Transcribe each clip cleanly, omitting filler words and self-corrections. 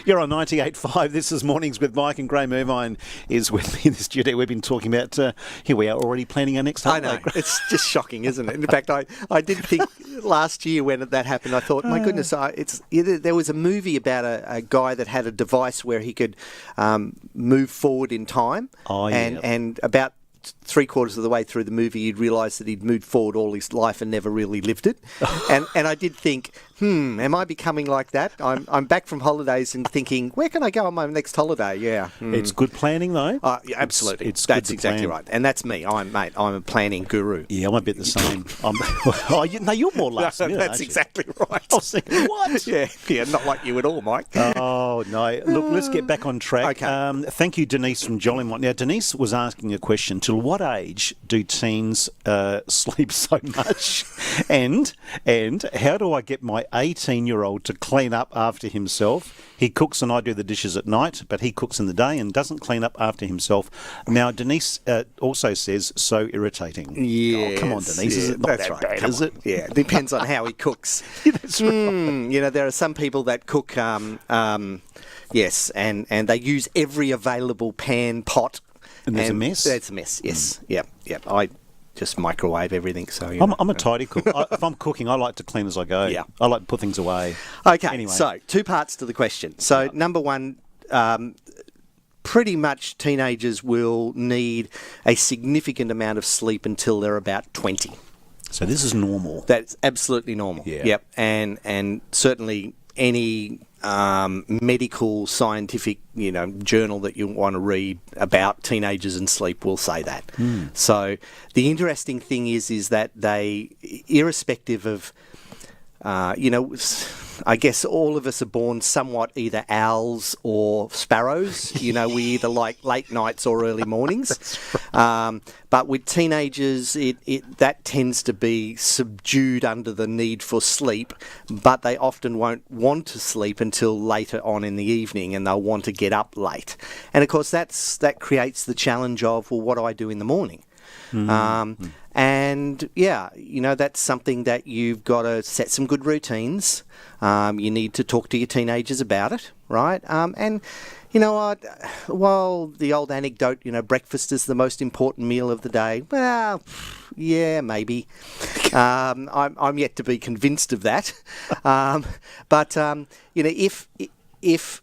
You're on 98.5. This is Mornings with Mike, and Graham Irvine is with me in the studio. We've been talking about, here we are already planning our next holiday. I know. It's just shocking, isn't it? In fact, I did think last year when that happened, I thought, my goodness, there was a movie about a guy that had a device where he could move forward in time. Oh, yeah. And about 3/4 of the way through the movie, he'd realised that he'd moved forward all his life and never really lived it. and I did think, am I becoming like that? I'm back from holidays and thinking, where can I go on my next holiday? Yeah. It's good planning, though. Yeah, absolutely. It's that's good to exactly plan. right. And that's me. I'm a planning guru. Yeah, I'm a bit the same. You're more last minute, That's aren't you? exactly right. I was thinking, what? Yeah, not like you at all, Mike. Oh, no. Look, let's get back on track. Okay. Thank you, Denise from Jolimont. Now, Denise was asking a question. Till what age do teens sleep so much? And how do I get my 18-year-old to clean up after himself? He cooks and I do the dishes at night, but he cooks in the day and doesn't clean up after himself. Now, Denise also says, so irritating. Yeah. Oh, come on, Denise. Is it not that bad, is it? Yeah, it depends on how he cooks. That's right. There are some people that cook, yes, and they use every available pan, pot. And there's a mess? It's a mess, yes. Yep. I just microwave everything. So I'm a tidy cook. If I'm cooking, I like to clean as I go. Yeah. I like to put things away. Okay, Anyway. so two parts to the question. So number one, pretty much teenagers will need a significant amount of sleep until they're about 20. So this is normal. That's absolutely normal. Yeah. Yep. And certainly any medical, scientific, journal that you want to read about teenagers and sleep will say that. So the interesting thing is that they, irrespective of, I guess all of us are born somewhat either owls or sparrows. We either like late nights or early mornings. But with teenagers, that tends to be subdued under the need for sleep, but they often won't want to sleep until later on in the evening, and they'll want to get up late. And of course, that creates the challenge of, well, what do I do in the morning? And that's something that you've got to set some good routines. You need to talk to your teenagers about it, right? And while the old anecdote, breakfast is the most important meal of the day, well, yeah, maybe. I'm yet to be convinced of that. But if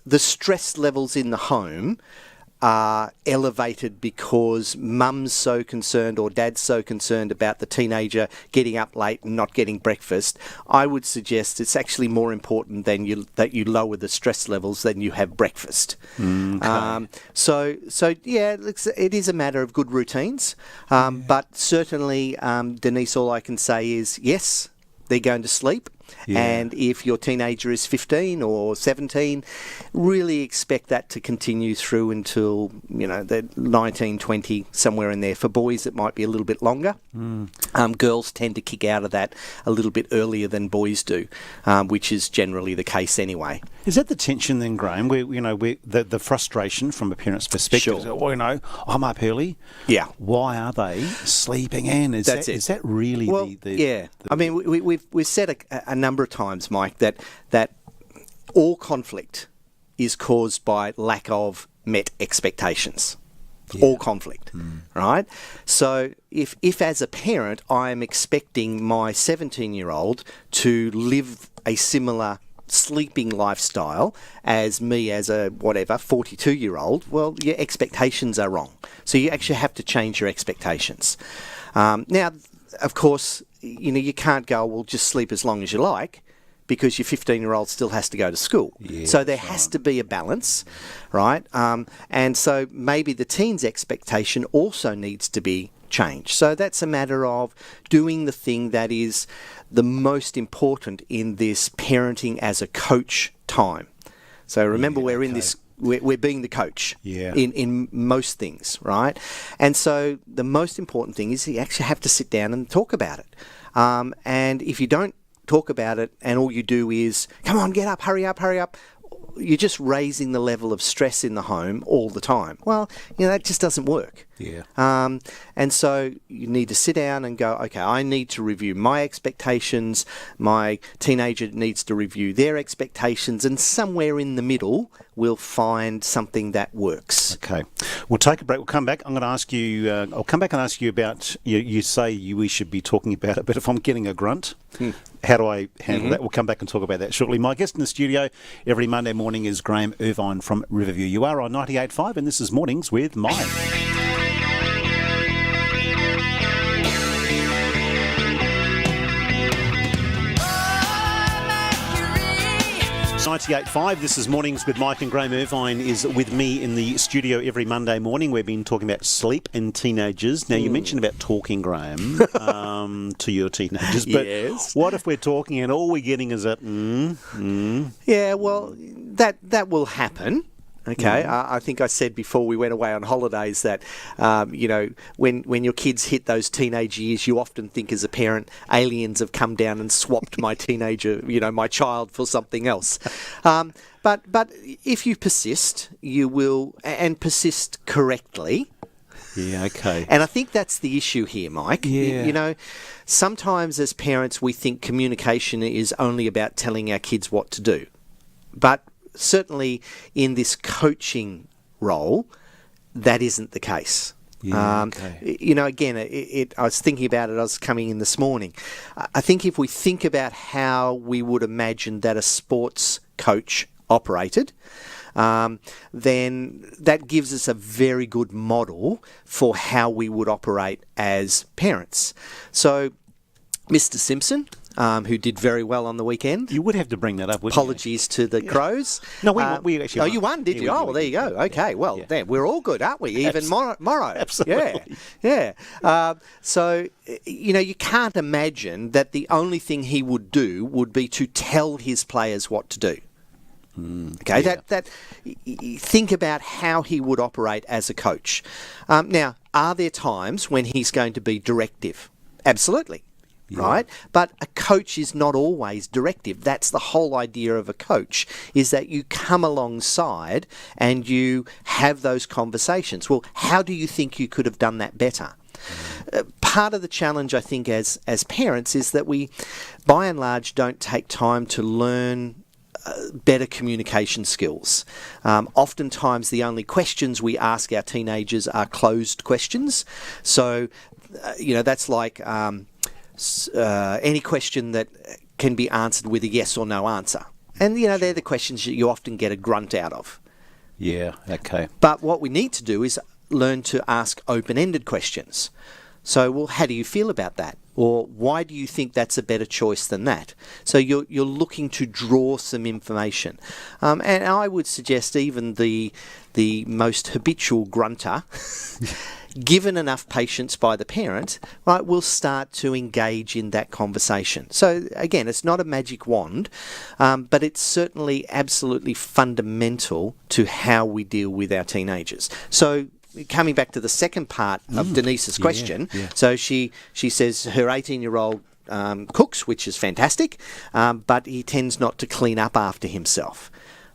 the stress levels in the home are elevated because mum's so concerned or dad's so concerned about the teenager getting up late and not getting breakfast, I would suggest it's actually more important that you lower the stress levels than you have breakfast. Okay. So yeah, it is a matter of good routines. But certainly, Denise, all I can say is yes, they're going to sleep. Yeah. And if your teenager is 15 or 17, really expect that to continue through until, they're 19, 20, somewhere in there. For boys, it might be a little bit longer. Girls tend to kick out of that a little bit earlier than boys do, which is generally the case anyway. Is that the tension then, Graham, where, the frustration from a parent's perspective? Sure. Well, I'm up early. Yeah. Why are they sleeping in? Is that really yeah. I mean, we've said a number of times, Mike, that all conflict is caused by lack of met expectations. Yeah. All conflict, right? So if as a parent I am expecting my 17-year-old to live a similar sleeping lifestyle as me as a 42-year-old, well, your expectations are wrong. So you actually have to change your expectations. Now, of course, you can't go, well, just sleep as long as you like, because your 15-year-old still has to go to school. Yeah, so there has to be a balance, right? And so maybe the teen's expectation also needs to be changed. So that's a matter of doing the thing that is the most important in this parenting as a coach time. So remember, we're in this. We're being the coach in most things, right? And so the most important thing is you actually have to sit down and talk about it. And if you don't talk about it and all you do is, come on, get up, hurry up, you're just raising the level of stress in the home all the time. Well, that just doesn't work. Yeah. And so you need to sit down and go, okay, I need to review my expectations. My teenager needs to review their expectations, and somewhere in the middle, we'll find something that works. Okay. We'll take a break. We'll come back. I'm going to ask you, I'll come back and ask you about, you say we should be talking about it, but if I'm getting a grunt, how do I handle that? We'll come back and talk about that shortly. My guest in the studio every Monday morning is Graham Irvine from Riverview. You are on 98.5 and this is Mornings with Mike. It's 98.5. This is Mornings with Mike, and Graham Irvine is with me in the studio every Monday morning. We've been talking about sleep and teenagers. Now, you mentioned about talking, Graham, to your teenagers. But yes. What if we're talking and all we're getting is a Yeah, well, that will happen. Okay, I think I said before we went away on holidays that, when your kids hit those teenage years, you often think as a parent, aliens have come down and swapped my teenager, my child for something else. But if you persist, you will, and persist correctly. Yeah, okay. And I think that's the issue here, Mike. Yeah. Sometimes as parents we think communication is only about telling our kids what to do. But certainly in this coaching role, that isn't the case. Yeah, okay. Again, I was thinking about it, I was coming in this morning. I think if we think about how we would imagine that a sports coach operated, then that gives us a very good model for how we would operate as parents. So, Mr. Simpson, who did very well on the weekend. You would have to bring that up, wouldn't Apologies to the Crows. No, we actually Oh, won. you won, did you? Well, there you go. Okay, well, then we're all good, aren't we? Even Morrow. Absolutely. Yeah. So, you can't imagine that the only thing he would do would be to tell his players what to do. Okay, yeah. Think about how he would operate as a coach. Now, are there times when he's going to be directive? Absolutely. Yeah. Right? But a coach is not always directive. That's the whole idea of a coach, is that you come alongside and you have those conversations. Well, how do you think you could have done that better? Part of the challenge, I think, as parents is that we, by and large, don't take time to learn better communication skills. Oftentimes, the only questions we ask our teenagers are closed questions. So, that's like any question that can be answered with a yes or no answer. And, they're the questions that you often get a grunt out of. Yeah, okay. But what we need to do is learn to ask open-ended questions. So, well, how do you feel about that? Or why do you think that's a better choice than that? So you're looking to draw some information. And I would suggest even the most habitual grunter, given enough patience by the parent, right, will start to engage in that conversation. So again, it's not a magic wand, but it's certainly absolutely fundamental to how we deal with our teenagers. So coming back to the second part of Denise's question, so she says her 18-year-old cooks, which is fantastic, but he tends not to clean up after himself.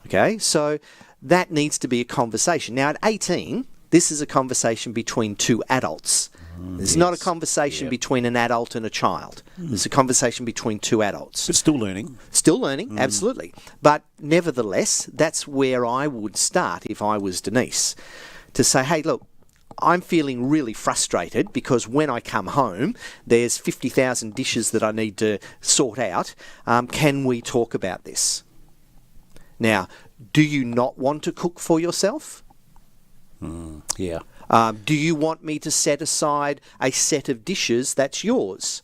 Okay, so that needs to be a conversation. Now at 18, this is a conversation between two adults. It's not a conversation between an adult and a child. It's a conversation between two adults. But still learning. Still learning, absolutely. But nevertheless, that's where I would start if I was Denise. To say, hey, look, I'm feeling really frustrated because when I come home, there's 50,000 dishes that I need to sort out. Can we talk about this? Now, do you not want to cook for yourself? Yeah. Do you want me to set aside a set of dishes that's yours?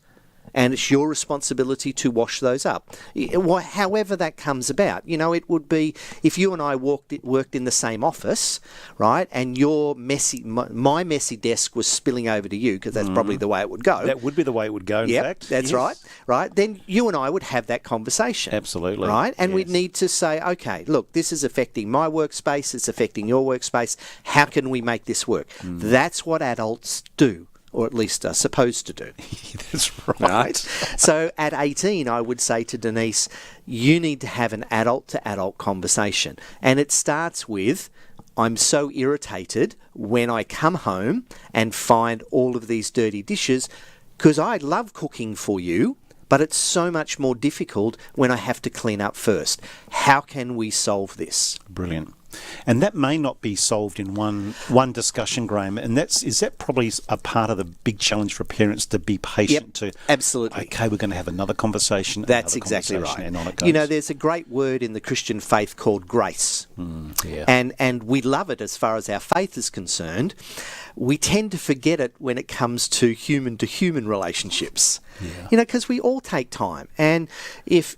And it's your responsibility to wash those up. However that comes about. It would be if you and I worked in the same office, right, and my messy desk was spilling over to you, because that's probably the way it would go. That would be the way it would go, in fact. That's yes. right. Then you and I would have that conversation. Absolutely. Right? And we'd need to say, okay, look, this is affecting my workspace, it's affecting your workspace. How can we make this work? That's what adults do. or at least are supposed to do. That's right. Right? So at 18, I would say to Denise, you need to have an adult-to-adult conversation. And it starts with, I'm so irritated when I come home and find all of these dirty dishes because I love cooking for you, but it's so much more difficult when I have to clean up first. How can we solve this? Brilliant. And that may not be solved in one discussion, Graham. And is that probably a part of the big challenge for parents, to be patient? Yep, absolutely. Okay, we're going to have another conversation. That's exactly right. And on it goes. You know, there's a great word in the Christian faith called grace. Yeah. And we love it as far as our faith is concerned. We tend to forget it when it comes to human relationships. Yeah. You know, because we all take time. And if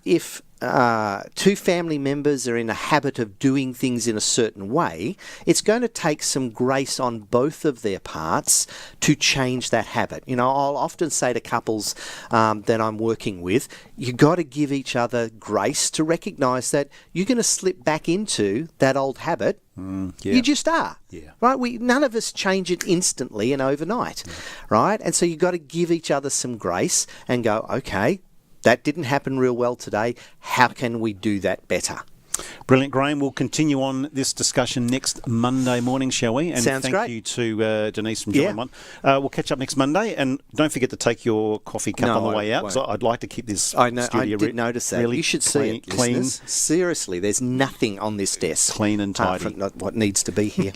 two family members are in a habit of doing things in a certain way, it's going to take some grace on both of their parts to change that habit. You know, I'll often say to couples that I'm working with, you've got to give each other grace to recognise that you're going to slip back into that old habit. Yeah. You just are. Yeah. Right? None of us change it instantly and overnight. Yeah. Right? And so you've got to give each other some grace and go, okay, that didn't happen real well today. How can we do that better? Brilliant, Graham. We'll continue on this discussion next Monday morning, shall we? And Sounds great. Thank you to Denise from Jolly Mont. We'll catch up next Monday, and don't forget to take your coffee cup on the way out. So I'd like to keep this studio I did notice that. Really you should see it, clean. Listeners. Seriously, there's nothing on this desk. Clean and tidy. From what needs to be here.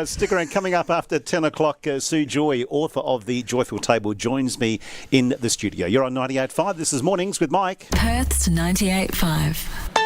Stick around. Coming up after 10 o'clock, Sue Joy, author of The Joyful Table, joins me in the studio. You're on 98.5. This is Mornings with Mike. Perth's 98.5.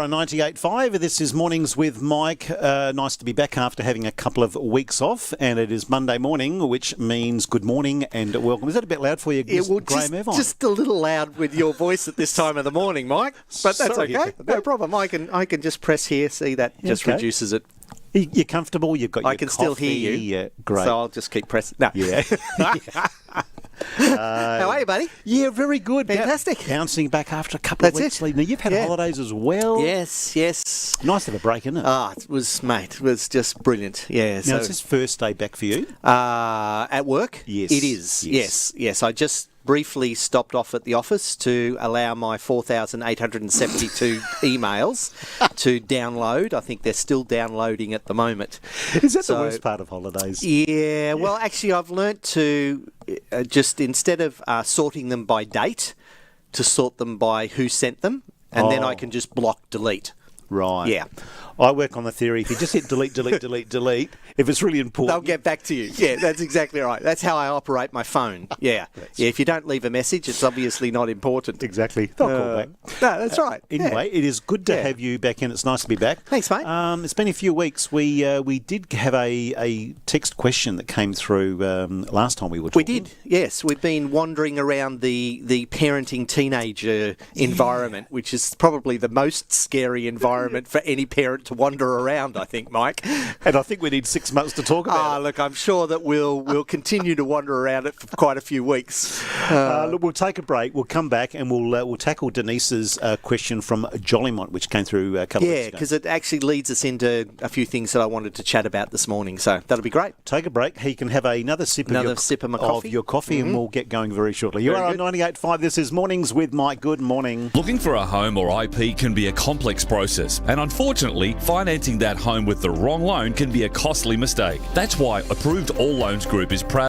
On 98.5, this is Mornings with Mike. Nice to be back after having a couple of weeks off, and it is Monday morning, which means good morning and welcome. Is that a bit loud for you, Graham Irvine? Just a little loud with your voice at this time of the morning, Mike. But that's Sorry. okay. No problem. I can just press here. See, that just reduces it. You're comfortable. You've got your I can coffee. Still hear you. Yeah, great. So I'll just keep pressing. No. Yeah. How are you, buddy? Yeah, very good. Fantastic. Bouncing back after a couple of weeks. Now, you've had holidays as well. Yes. Nice to have a break, isn't it? It was just brilliant. Yeah. Now, is this first day back for you? At work? Yes. It is. Yes. I just briefly stopped off at the office to allow my 4,872 emails to download. I think they're still downloading at the moment. Is that the worst part of holidays? Yeah. Well, actually, I've learnt to just, instead of sorting them by date, to sort them by who sent them, and then I can just block delete. Right. Yeah. I work on the theory, if you just hit delete, if it's really important... They'll get back to you. Yeah, that's exactly right. That's how I operate my phone. Yeah. If you don't leave a message, it's obviously not important. Exactly. They'll call back. No, that's right. Anyway, it is good to have you back in. It's nice to be back. Thanks, mate. It's been a few weeks. We did have a text question that came through last time we were talking. We did, yes. We've been wandering around the parenting teenager environment, which is probably the most scary environment for any parent to wander around, I think, Mike. And I think we need 6 months to talk about it. Look, I'm sure that we'll continue to wander around it for quite a few weeks. Look, we'll take a break. We'll come back and we'll tackle Denise's question from Jollymont, which came through a couple of weeks ago. Yeah, because it actually leads us into a few things that I wanted to chat about this morning. So that'll be great. Take a break. He can have another sip of my coffee. And we'll get going very shortly. You are on 98.5. This is Mornings with Mike. Good morning. Looking for a home or IP can be a complex process, and unfortunately, financing that home with the wrong loan can be a costly mistake. That's why Approved All Loans Group is proud